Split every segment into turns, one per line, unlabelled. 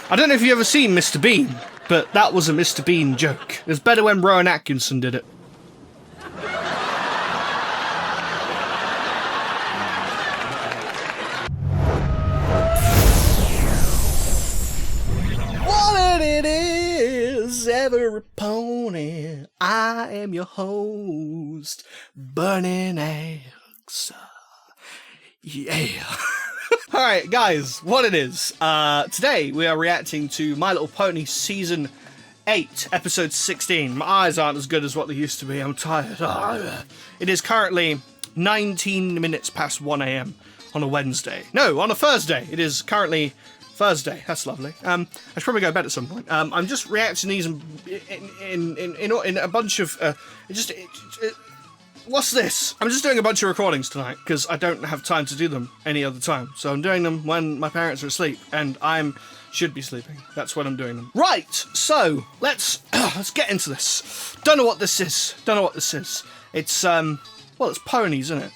I don't know if you've ever seen Mr. Bean, but that was a Mr. Bean joke. It was better when Rowan Atkinson did it. What it is, every pony, I am your host, Burning Eggs. Yeah. Alright, guys, what it is. Today we are reacting to My Little Pony Season 8, Episode 16. My eyes aren't as good as what they used to be. I'm tired. It is currently 19 minutes past 1 AM on a Wednesday. No, on a Thursday. It is currently Thursday. That's lovely. I should probably go to bed at some point. I'm just reacting to these in a bunch of... What's this? I'm just doing a bunch of recordings tonight because I don't have time to do them any other time. So I'm doing them when my parents are asleep and should be sleeping. That's when I'm doing them. Right, so let's get into this. Don't know what this is. It's well, it's ponies, isn't it?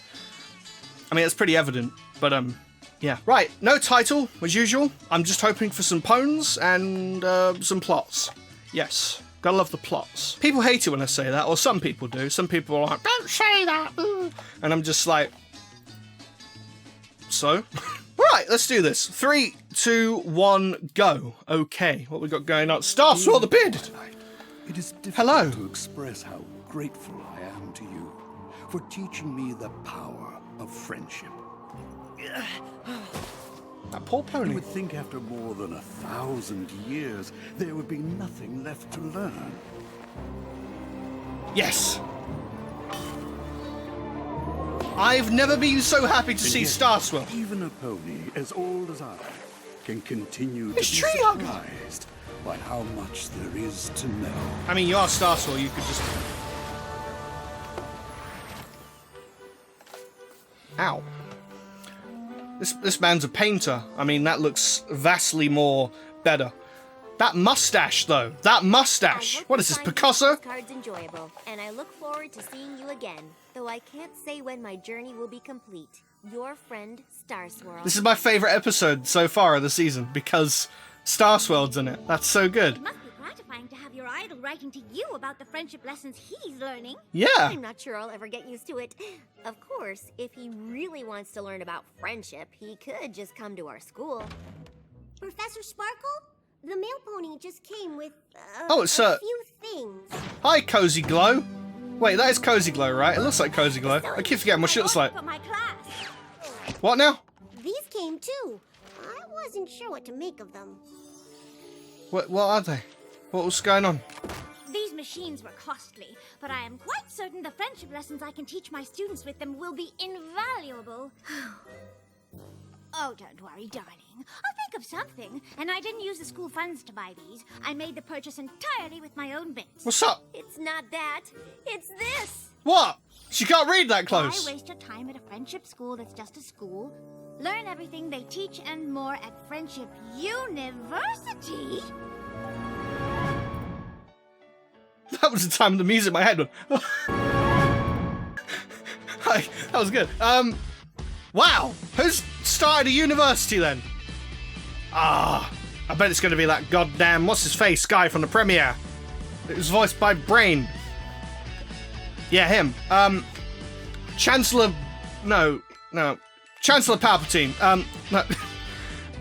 I mean, it's pretty evident, but yeah. Right, no title as usual. I'm just hoping for some pones and some plots. Yes. Gotta love the plots. People hate it when I say that, or some people do. Some people are like, don't say that. And I'm just like, so? Right, let's do this. 3, 2, 1, go. Okay, what we got going on? Star Swirl the Bearded.
It is difficult
Hello.
to express how grateful I am to you for teaching me the power of friendship.
That poor pony.
You would think after more than 1,000 years, there would be nothing left to learn.
Yes. I've never been so happy to see Star Swirl.
Even a pony as old as I can continue to be
It's tree hugger.
surprised by how much there is to know.
I mean, you are Star Swirl, you could just... Ow. This man's a painter. I mean, that looks vastly more better. That mustache, though. That mustache. What is this, Picasso?
Cards enjoyable, and I look forward to seeing you again. Though I can't say when my journey will be complete. Your friend, Star Swirl.
This is my favorite episode so far of the season because Star Swirl's in it. That's so good.
It must be gratifying to have your idol writing to you about the friendship lessons he's learning.
Yeah.
I'm not sure I'll ever get used to it. Of course, if he really wants to learn about friendship, he could just come to our school.
Professor Sparkle? The male pony just came with
Oh, it's
a few things.
Hi, Cozy Glow. Wait, that is Cozy Glow, right? It looks like Cozy Glow. I keep forgetting what she looks like.
For my class.
What now?
These came too. I wasn't sure what to make of them.
What are they? What was going on?
These machines were costly, but I am quite certain the friendship lessons I can teach my students with them will be invaluable. Oh, don't worry, darling. I'll think of something. And I didn't use the school funds to buy these. I made the purchase entirely with my own bits.
What's up?
It's not that. It's this.
What? She can't read that close.
Why waste your time at a friendship school that's just a school? Learn everything they teach and more at Friendship University.
That was the time the music in my head went. Hi, that was good. Wow. Who's started a university then? I bet it's going to be that goddamn what's his face guy from the premiere. It was voiced by Brain. Yeah, him. Chancellor. No. Chancellor Palpatine. No.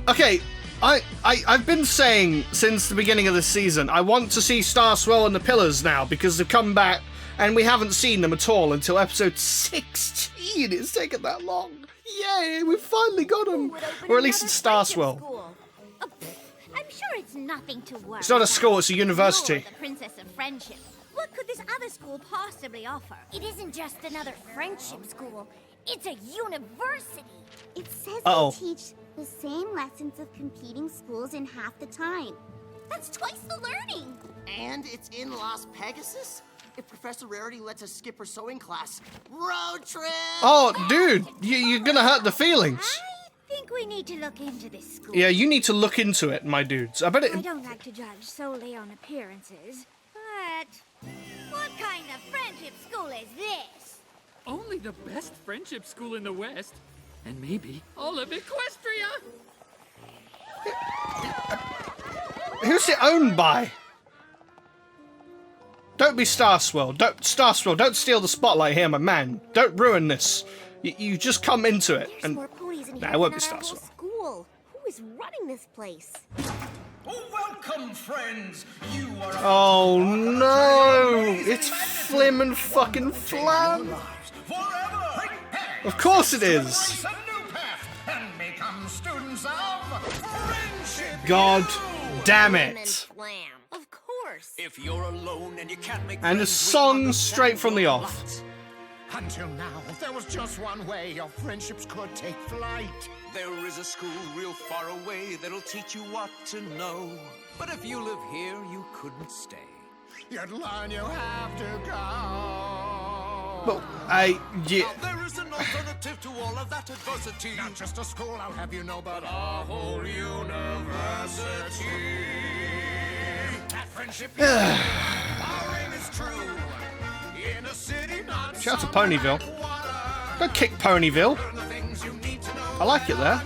Okay. I've been saying since the beginning of this season, I want to see Star Swirl and the Pillars now because they've come back and we haven't seen them at all until episode 16. It's taken that long. Yay, we finally got them. Or at least it's Star Swirl.
Oh, I'm sure it's nothing to worry.
It's not a school, it's a university.
You're the Princess of Friendship. What could this other school possibly offer? It isn't just another friendship school. It's a university.
It says
Uh-oh.
they teach the same lessons of competing schools in half the time.
That's twice the learning.
And it's in Las Pegasus? If Professor Rarity lets us skip her sewing class. Road trip!
Oh, dude, you're gonna hurt the feelings.
I think we need to look into this school.
Yeah, you need to look into it, my dudes. I bet
I
it...
don't like to judge solely on appearances, but what kind of friendship school is this?
Only the best friendship school in the West. And maybe all of Equestria.
Who's it owned by? Don't be Starswell. Don't steal the spotlight here, my man. Don't ruin this. You just come into it.
There's
And
more ponies in
nah,
here
it won't
than
be
at our whole
Starswell.
school. Who is running this place?
Welcome, friends. You are
Oh no! It's Flim and fucking Flam.
forever.
Of course it is.
A new path and become students of friendship.
God damn
Flim and
it!
Flam. Of course.
If you're alone and you can't make
And a
friends,
song
we
straight from the off.
understand your lot. Until now, there was just one way your friendships could take flight.
There is a school real far away that'll teach you what to know. But if you live here, you couldn't stay.
You'd learn you have to go.
But yeah.
Now there is an alternative to all of that adversity.
Not just a school, I'll have you know, but a whole university. That friendship is our aim is true. In a city not
Shout out to Ponyville. Don't kick Ponyville.
the things you need to know.
I like it there.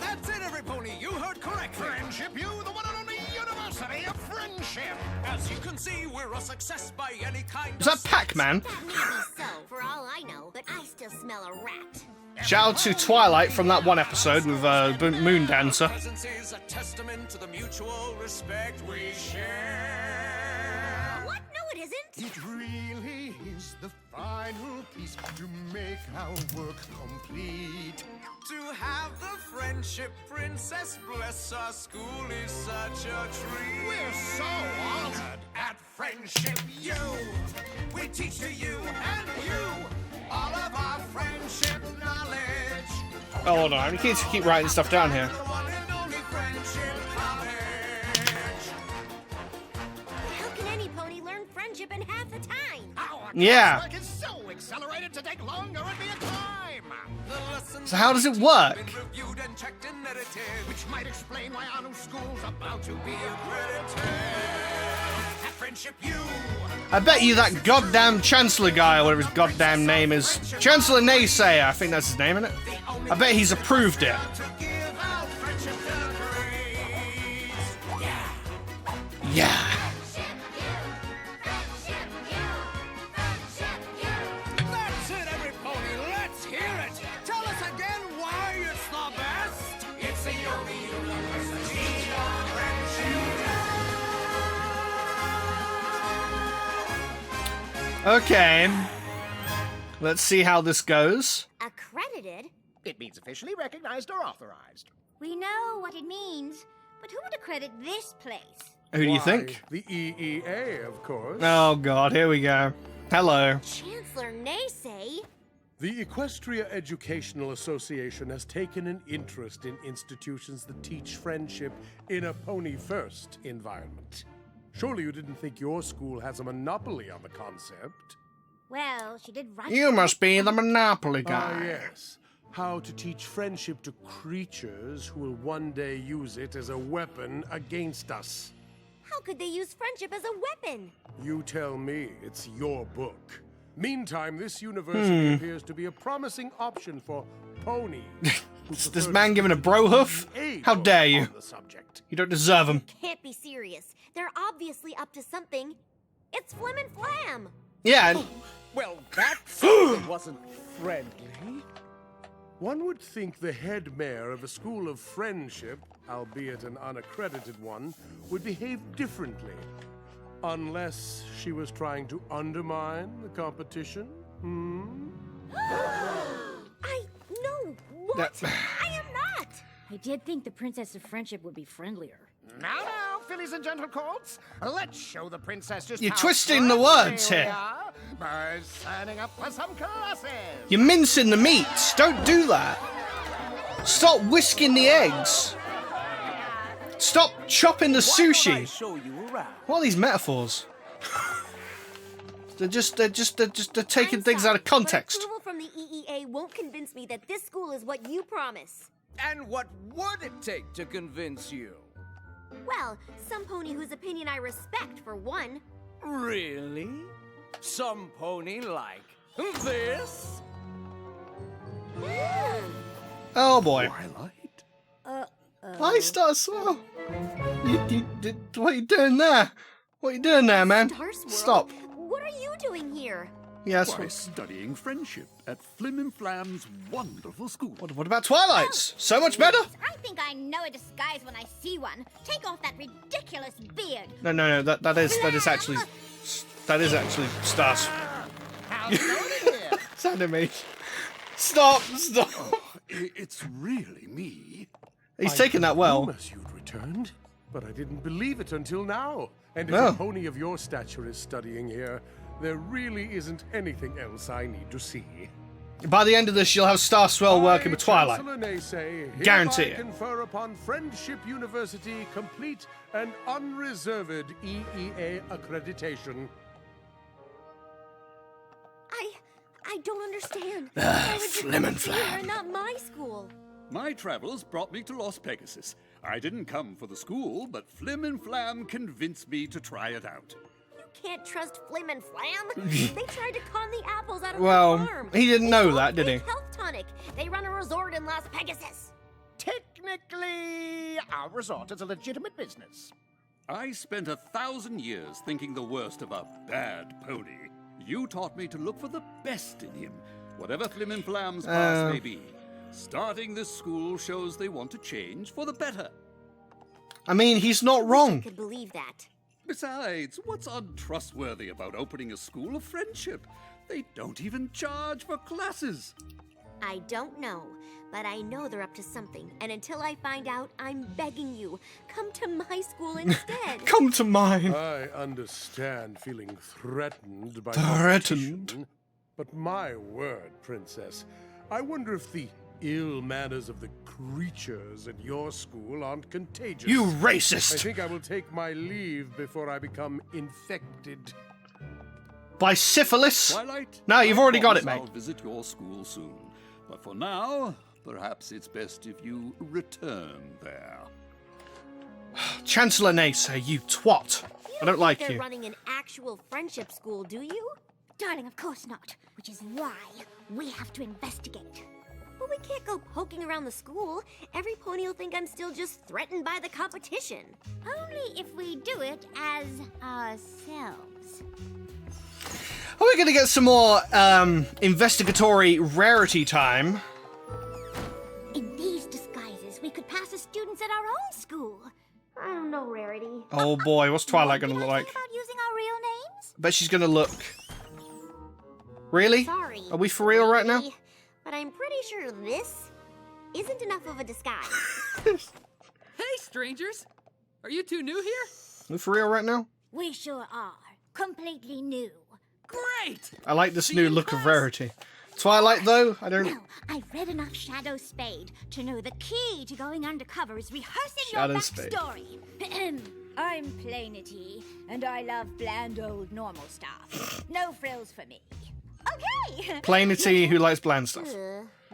That's it, every pony. You heard correctly. Friendship, you, the one and only University of Friendship.
As you can see, we're a success by any kind
Is that Pac-Man?
That may be so, for all I know, but I still smell a rat.
Shout out to Twilight from that one episode with Moon Dancer.
presence is a testament to the mutual respect we share.
What? No, it isn't.
It really is the final piece to make our work complete.
To have the friendship princess bless our school is such a treat.
We're so honored at Friendship U. We teach to you and you all of our friendship knowledge.
Oh, hold on. You need to keep writing stuff down here.
The one and only Friendship College.
How can any pony learn friendship in half the time?
Our
Yeah.
coursework is so accelerated to take longer and be a climb.
The lessons
So how does it work?
been reviewed and checked and edited.
Which might explain why our new school's about to be accredited. At Friendship U.
I bet you that goddamn Chancellor guy, or whatever his goddamn name is, Chancellor Naysayer, I think that's his name, isn't it? I bet he's approved it.
To give out friendship degrees.
Yeah.
That's it, every pony. Let's hear it. Tell us again why it's the best. It's the only university of friendship.
Okay. Let's see how this goes.
Accredited?
It means officially recognized or authorized.
We know what it means, but who would accredit this place?
Who do you think?
The EEA, of course.
Oh god, here we go. Hello.
Chancellor Naysay?
The Equestria Educational Association has taken an interest in institutions that teach friendship in a pony-first environment. Surely you didn't think your school has a monopoly on the concept?
Well, she did write.
You must be the Monopoly
Ah,
guy.
yes. How to teach friendship to creatures who will one day use it as a weapon against us.
How could they use friendship as a weapon?
You tell me, it's your book. Meantime, this university appears to be a promising option for ponies. who
This
prefer
man
to
giving a
speak
bro
with
hoof?
a
How
book
dare you?
on the subject.
You don't deserve him.
Can't be serious. They're obviously up to something. It's Flim and Flam.
Yeah, and
Well, that certainly wasn't friendly.
One would think the head mayor of a school of friendship, albeit an unaccredited one, would behave differently. Unless she was trying to undermine the competition?
No, what? I am not.
I did think the Princess of Friendship would be friendlier.
Now, fillies and gentle colts, let's show the princess just
You're
how
twisting the
friendly
words
we
here.
are by signing up for some classes.
you're mincing the meats. Don't do that. Stop whisking the eggs. Stop chopping the
Why don't I
sushi.
show you around?
What are these metaphors? They're taking
I'm
things
sorry,
out of context.
But approval from the EEA won't convince me that this school is what you promise.
And what would it take to convince you?
Well, some pony whose opinion I respect, for one.
Really? Some pony like this?
Oh boy.
Twilight?
Hi, Star Swirl. What are you doing there? What are you doing there, man?
Star Swirl?
Stop.
What are you doing here?
Yes.
Why, studying friendship at Flim and Flam's wonderful school.
What about Twilight's? So much better.
I think I know a disguise when I see one. Take off that ridiculous beard.
No. That is actually Star Swirl.
How's it going in here?
It's animation. Stop.
Oh, it's really me.
He's taken that well.
Promise you'd returned, but I didn't believe it until now. And if
Oh.
a pony of your stature is studying here, there really isn't anything else I need to see.
By the end of this, you'll have Star Swirl working with Twilight.
Chancellor Naysay
Guarantee
hereby
it.
confer upon Friendship University complete and unreserved EEA accreditation.
I don't understand. Why would you
Flim and
come here
Flam.
and not my school?
My travels brought me to Las Pegasus. I didn't come for the school, but Flim and Flam convinced me to try it out.
You can't trust Flim and Flam. They tried to con the apples out of
Well,
the farm.
he didn't know
It's
that, did he?
Health tonic. They run a resort in Las Pegasus.
Technically, our resort is a legitimate business.
I spent 1,000 years thinking the worst of a bad pony. You taught me to look for the best in him, whatever Flim and Flam's past may be. Starting this school shows they want to change for the better.
I mean, he's not wrong.
I could believe that.
Besides, what's untrustworthy about opening a school of friendship? They don't even charge for classes.
I don't know, but I know they're up to something. And until I find out, I'm begging you, come to my school instead.
Come to mine.
I understand feeling threatened by
Threatened?
competition, but my word, Princess, I wonder if the ill manners of the creatures at your school aren't contagious.
You
I
racist.
think I will take my leave before I become infected.
By syphilis?
Twilight,
No, you've
I
already got
promise
it, mate.
I'll visit your school soon. But for now, perhaps it's best if you return there.
Chancellor Naysay, you twat. I don't like
They're
you.
running an actual friendship school, do you?
Darling, of course not. Which is why we have to investigate.
But we can't go poking around the school. Every pony will think I'm still just threatened by the competition.
Only if we do it as ourselves.
Are we going to get some more investigatory rarity time?
In these disguises, we could pass as students at our own school.
I don't know, Rarity.
Oh boy, what's Twilight going to look like?
Think about using our real names?
Bet she's going to look... Really?
Sorry.
Are we for real right now?
Rarity, but I'm pretty sure this isn't enough of a disguise.
Hey, strangers! Are you two new here?
We for real right now?
We sure are. Completely new.
Great!
I like this
See
new
you in
look of
class.
rarity. Twilight, though, I don't...
Well, I've read enough Shadow Spade to know the key to going undercover is rehearsing
Shadow
your
Spade.
backstory. I'm Plainity, and I love bland old normal stuff. No frills for me. Okay!
Plainity who likes bland stuff.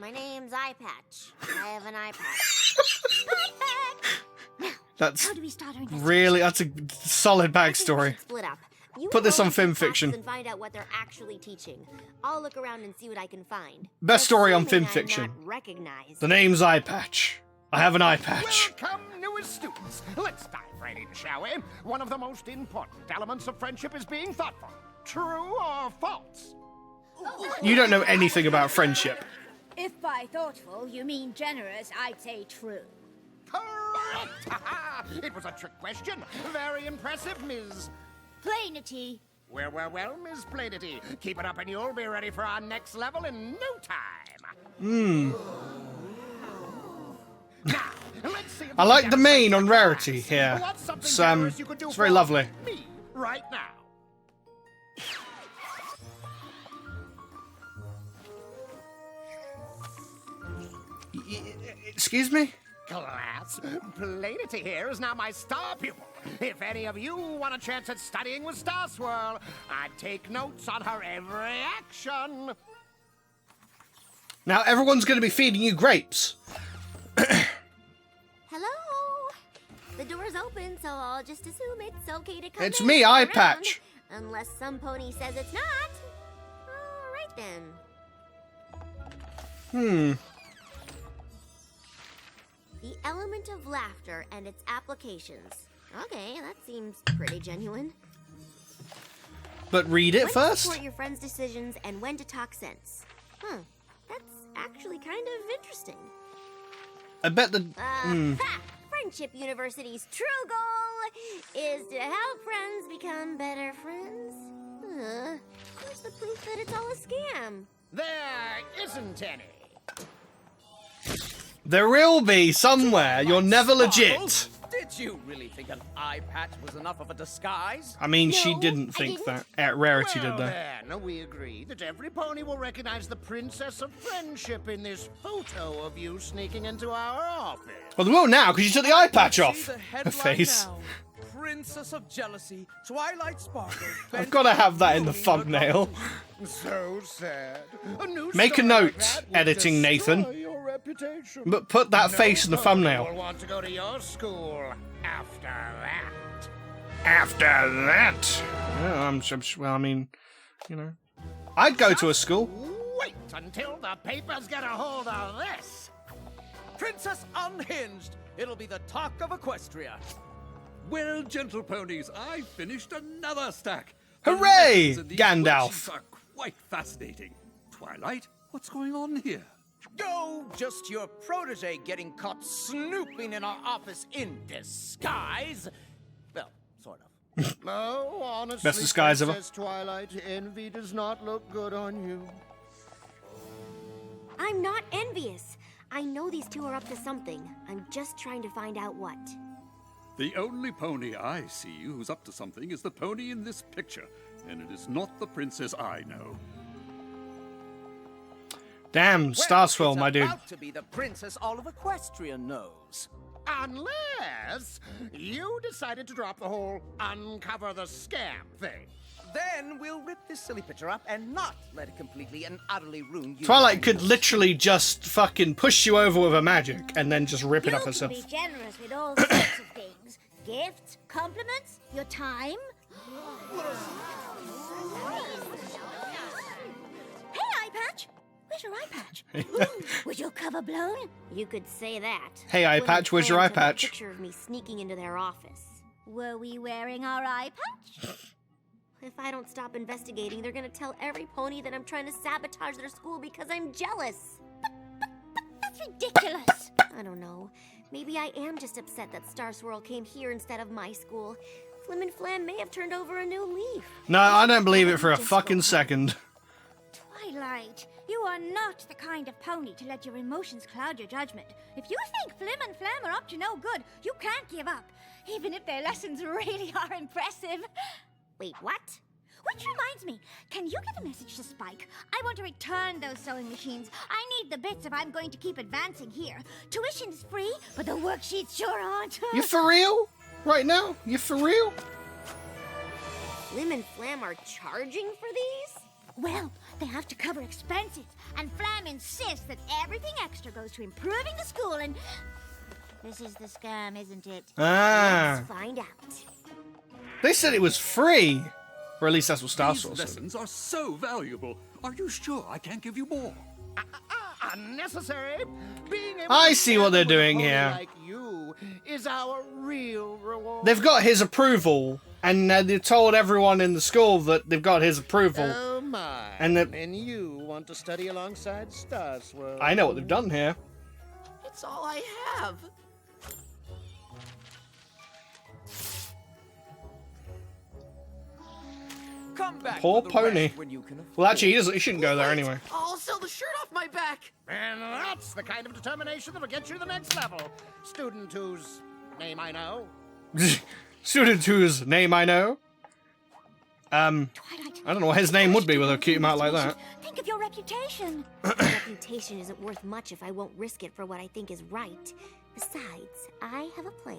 My name's Eye Patch. I have an eye patch.
Perfect! Now,
That's
how do we start our investigation?
really... That's a solid
I think we
backstory.
should split up. You
Put this
go
on
into
Film
classes
Fiction.
And find out what they're actually teaching. I'll look around and see what I can find.
Best story on
Assuming
Film Fiction.
I'm not recognized.
The name's Eye Patch. I have an eye patch.
Welcome, newest students. Let's dive right in, shall we? One of the most important elements of friendship is being thoughtful. True or false?
You don't know anything about friendship.
If by thoughtful you mean generous, I'd say true.
Correct! It was a trick question. Very impressive, Ms.
Plainity.
Well, Ms. Plainity. Keep it up and you'll be ready for our next level in no time. Now, let's see if
I
we
like
can
the
get
mane
a
on
sense of
rarity
class.
here.
What's something
It's,
generous you could do
it's very
for
lovely.
me right now?
Excuse me?
Class, Plainity here is now my star pupil. If any of you want a chance at studying with Star Swirl, I'd take notes on her every action.
Now everyone's going to be feeding you grapes.
Hello? The door's open, so I'll just assume it's okay to come
It's
in
me,
and
Eye
look
Patch.
around. Unless some pony says it's not. All right then. The element of laughter and its applications. Okay, that seems pretty genuine.
But read it
When to
first.
support your friends' decisions and when to talk sense. Huh. That's actually kind of interesting.
I bet the.
Ha! Friendship University's true goal is to help friends become better friends. Where's the proof that it's all a scam?
There isn't any.
There will be somewhere. You're never legit.
Sparkles, did you really think an eye patch was enough of a disguise?
I mean, she
No,
didn't
I
think
didn't.
that. Rarity did
Well,
that.
then, we agree that every pony will recognize the Princess of Friendship in this photo of you sneaking into our office.
Well, they will now because you took the eye patch
See
off
the
her
headline
face.
now. Princess of Jealousy, Twilight Sparkle.
I've got to have that in the
ruining her
thumbnail.
So sad. New
Make a
story
note,
like that would
editing,
destroy
Nathan.
your reputation.
But put that face in the
No
thumbnail.
pony will want to go to your school after that.
After that. Yeah, I'm sure. Well, I mean, you know. I'd go to a school.
Wait until the papers get a hold of this.
Princess Unhinged. It'll be the talk of Equestria.
Well, gentle ponies, I finished another stack.
Hooray,
The lessons in these
Gandalf.
worksheets are quite fascinating. Twilight, what's going on here?
Go, just your protege getting caught snooping in our office in disguise. Well, sort of.
Oh, honestly,
Best disguise ever.
Princess Twilight, envy does not look good on you.
I'm not envious. I know these two are up to something. I'm just trying to find out what.
The only pony I see who's up to something is the pony in this picture, and it is not the princess I know.
Damn, Starswell, my dude.
It's about to be the princess all of Equestria knows.
Unless you decided to drop the whole uncover the scam thing.
Then we'll rip this silly picture up and not let it completely and utterly ruin you.
Twilight could literally just fucking push you over with her magic and then just rip it up
You
herself.
can be generous with all sorts of things. Gifts, compliments, your time. Hey, eye patch! Where's your eye patch? Was your cover blown?
You could say that.
Hey, eye
Wouldn't
patch, where's your
plan
eye
to have a
patch?
Picture of me sneaking into their office.
Were we wearing our eye patch?
If I don't stop investigating, they're gonna tell every pony that I'm trying to sabotage their school because I'm jealous.
That's ridiculous.
I don't know. Maybe I am just upset that Star Swirl came here instead of my school. Flim and Flam may have turned over a new leaf.
No, I don't believe it for a fucking second.
Twilight, you are not the kind of pony to let your emotions cloud your judgment. If you think Flim and Flam are up to no good, you can't give up, even if their lessons really are impressive.
Wait, what?
Which reminds me, can you get a message to Spike? I want to return those sewing machines. I need the bits if I'm going to keep advancing here. Tuition's free, but the worksheets sure aren't.
You for real? Right now? You for real?
Flim and Flam are charging for these?
Well, they have to cover expenses, and Flam insists that everything extra goes to improving the school and... This is the scam, isn't it?
Ah.
Let's find out.
They said it was free. Or at least that's what Starswell
These
said.
lessons are so valuable. Are you sure I can't give you more?
Unnecessary. Being able
I
to
see what
stand
they're
with a
doing
pony
here.
Like you is our real reward.
They've got his approval, and they've told everyone in the school that they've got his approval.
Oh my!
And
And you want to study alongside Starswell?
I know what they've done here.
It's all I have.
Come back
Poor
for the
pony.
rest when you can afford.
Well, actually, he shouldn't go there anyway.
I'll sell the shirt off my back. And that's the kind of determination that'll get you to the next level. Student whose name I know.
Student whose name I know.
Twilight,
I don't know what his name would be with a cute mouth like that.
think of your reputation.
My reputation isn't worth much if I won't risk it for what I think is right. Besides, I have a plan.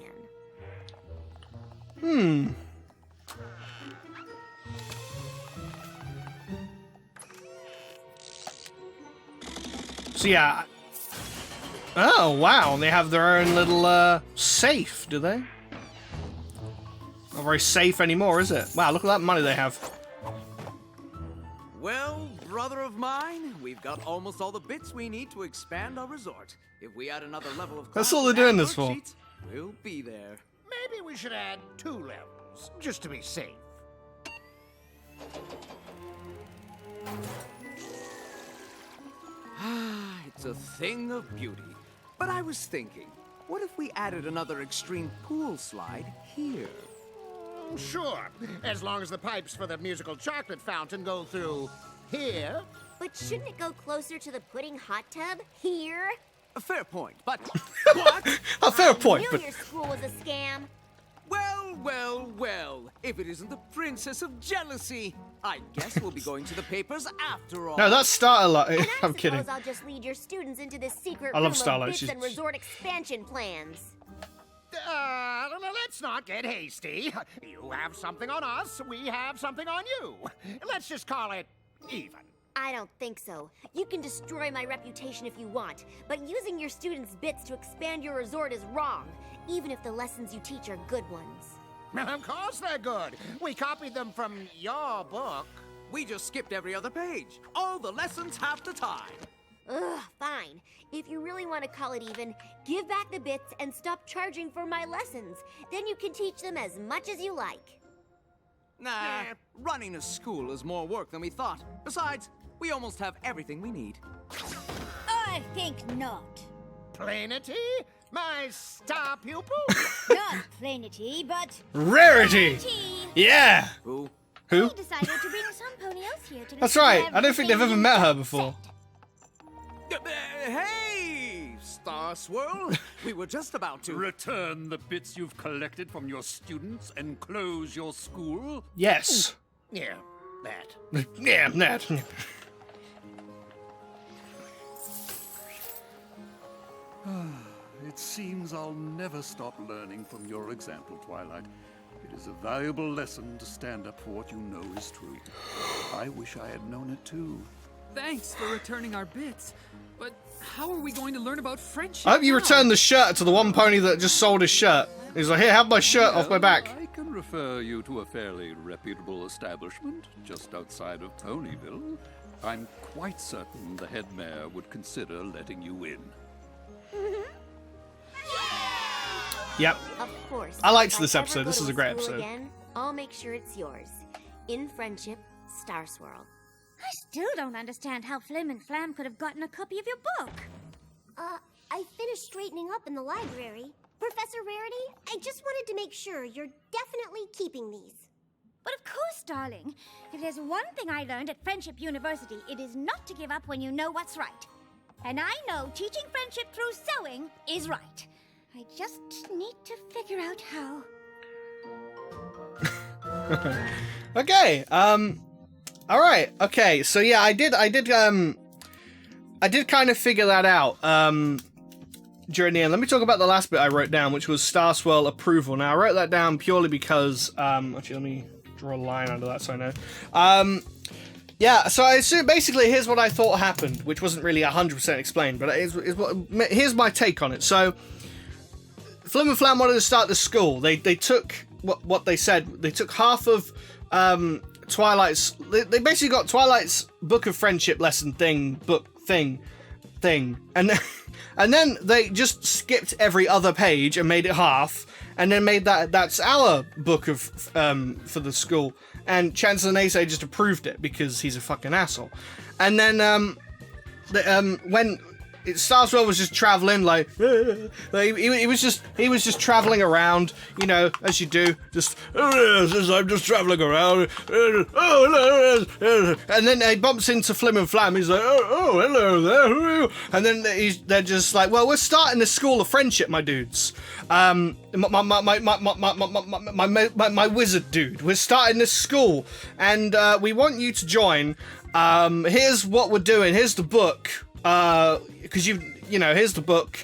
So yeah. Oh wow, they have their own little safe, do they? Not very safe anymore, is it? Wow, look at that money they have.
Well, brother of mine, we've got almost all the bits we need to expand our resort. If we add another level of
That's all
classes
they're doing
and
this for.
worksheets, we'll be there.
Maybe we should add 2 levels, just to be safe.
It's a thing of beauty. But I was thinking, what if we added another extreme pool slide here?
Sure, as long as the pipes for the musical chocolate fountain go through here.
But shouldn't it go closer to the pudding hot tub? Here?
A fair point, but what?
A fair
I
point,
knew
but
your school was a scam.
Well, well, well. If it isn't the princess of jealousy, I guess we'll be going to the papers after all.
no, that's Starlight.
And I
I'm kidding.
suppose I'll just lead your students into this secret
I
room
love
of
Starlight.
bits
She's-
and resort expansion plans.
Let's not get hasty. You have something on us, we have something on you. Let's just call it even.
I don't think so. You can destroy my reputation if you want, but using your students' bits to expand your resort is wrong, even if the lessons you teach are good ones.
Of course they're good. We copied them from your book.
We just skipped every other page. All the lessons half the time.
Ugh, fine. If you really want to call it even, give back the bits and stop charging for my lessons. Then you can teach them as much as you like.
Nah, running a school is more work than we thought. Besides, we almost have everything we need.
I think not.
Plainity? My star pupil?
Not plainity, but
Rarity.
tea.
Yeah.
Who?
Who?
We decided to bring somebody else here to
That's
listen to
right. I don't think they've ever
everything
met her
you
before.
said.
Hey, Star Swirl. We were just about to.
Return the bits you've collected from your students and close your school?
Yes.
Yeah, that.
Yeah, that.
It seems I'll never stop learning from your example, Twilight. It is a valuable lesson to stand up for what you know is true. I wish I had known it too.
Thanks for returning our bits. But how are we going to learn about friendship?
I hope you
now?
return the shirt to the one pony that just sold his shirt. He's like, here, have my shirt off my back.
I can refer you to a fairly reputable establishment just outside of Ponyville. I'm quite certain the head mayor would consider letting you in.
Yep.
Of course.
I liked
if
this
ever
episode.
go
This
to
is a
a
great
school
episode.
Again, I'll make sure it's yours. In friendship, Star Swirl.
I still don't understand how Flim and Flam could have gotten a copy of your book.
I finished straightening up in the library. Professor Rarity, I just wanted to make sure you're definitely keeping these.
But of course, darling. If there's one thing I learned at Friendship University, it is not to give up when you know what's right. And I know teaching friendship through sewing is right. I just need to figure out how.
Okay. All right. Okay. So yeah, I did kind of figure that out. During the end, let me talk about the last bit I wrote down, which was Star Swirl approval. Now I wrote that down purely because actually let me draw a line under that so I know. Yeah, so I assume basically here's what I thought happened, which wasn't really 100% explained, but here's my take on it. So Flim and Flam wanted to start the school. They took what they said. They took half of Twilight's. They basically got Twilight's Book of Friendship lesson thing, and then they just skipped every other page and made it half, and then made that's our book of for the school. And Chancellor Naysay just approved it because he's a fucking asshole. And then when Star Swirl was just traveling, like he was just traveling around, you know, as you do, just I'm just traveling around, and then he bumps into Flim and Flam. He's like, oh hello there, who are you? And then they're just like, well, we're starting the school of friendship, my dudes. My wizard dude, we're starting this school, and we want you to join. Here's what we're doing. Here's the book. Because you know, here's the book,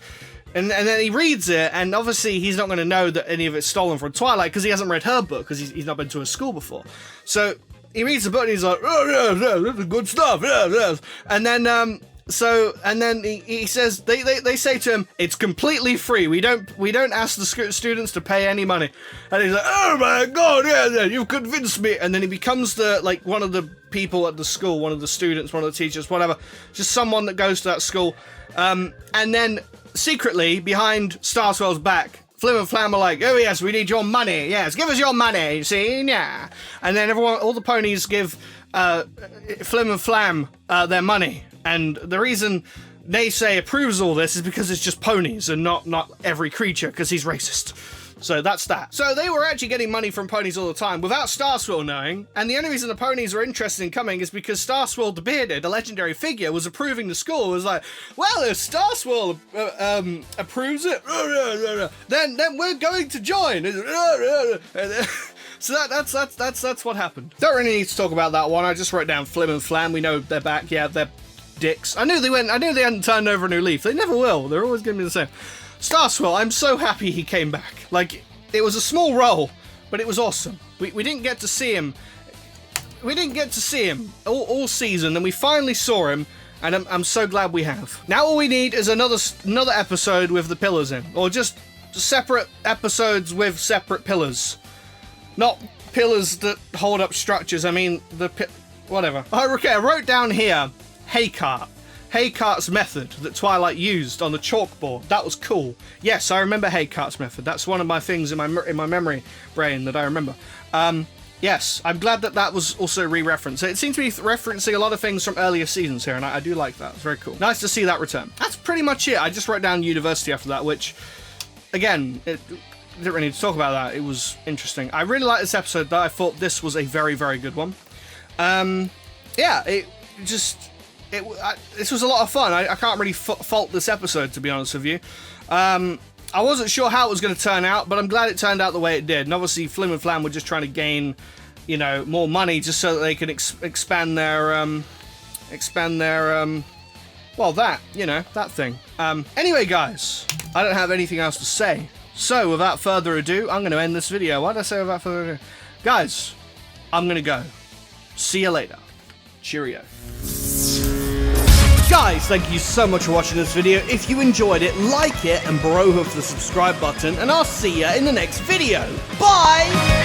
and then he reads it, and obviously he's not going to know that any of it's stolen from Twilight because he hasn't read her book because he's not been to a school before. So he reads the book and he's like, oh yeah, this is good stuff, yeah. And then So, and then he says, they say to him, it's completely free. We don't ask the students to pay any money. And he's like, oh my God, yeah, you've convinced me. And then he becomes one of the people at the school, one of the students, one of the teachers, whatever. Just someone that goes to that school. And then secretly, behind Starswell's back, Flim and Flam are like, oh yes, we need your money. Yes, give us your money, you see, yeah. And then all the ponies give Flim and Flam their money. And the reason they say approves all this is because it's just ponies and not every creature, because he's racist. So that's that. So they were actually getting money from ponies all the time without Starswell knowing. And the only reason the ponies were interested in coming is because Starswell the Bearded, a legendary figure, was approving the school. It was like, well, if Starswell approves it, then we're going to join. So that's what happened. Don't really need to talk about that one. I just wrote down Flim and Flam. We know they're back. Yeah, they're dicks. I knew they hadn't turned over a new leaf. They never will. They're always going to be the same. Starswell, I'm so happy he came back. Like, it was a small role, but it was awesome. We didn't get to see him. We didn't get to see him all season, and we finally saw him, and I'm so glad we have. Now all we need is another episode with the pillars in, or just separate episodes with separate pillars. Not pillars that hold up structures. I mean, whatever. Okay, I wrote down here, Haycart. Haycart's method that Twilight used on the chalkboard. That was cool. Yes, I remember Haycart's method. That's one of my things in my memory brain that I remember. Yes, I'm glad that was also re-referenced. It seems to be referencing a lot of things from earlier seasons here, and I do like that. It's very cool. Nice to see that return. That's pretty much it. I just wrote down university after that, which, again, didn't really need to talk about that. It was interesting. I really liked this episode, though. I thought this was a very, very good one. Yeah, this was a lot of fun. I can't really fault this episode, to be honest with you. I wasn't sure how it was going to turn out, but I'm glad it turned out the way it did. And obviously, Flim and Flam were just trying to gain, more money just so that they can expand their, well, that thing. Anyway, guys, I don't have anything else to say. So, without further ado, I'm going to end this video. Why did I say without further ado? Guys, I'm going to go. See you later. Cheerio. Guys, thank you so much for watching this video. If you enjoyed it, like it and bro for the subscribe button, and I'll see you in the next video. Bye!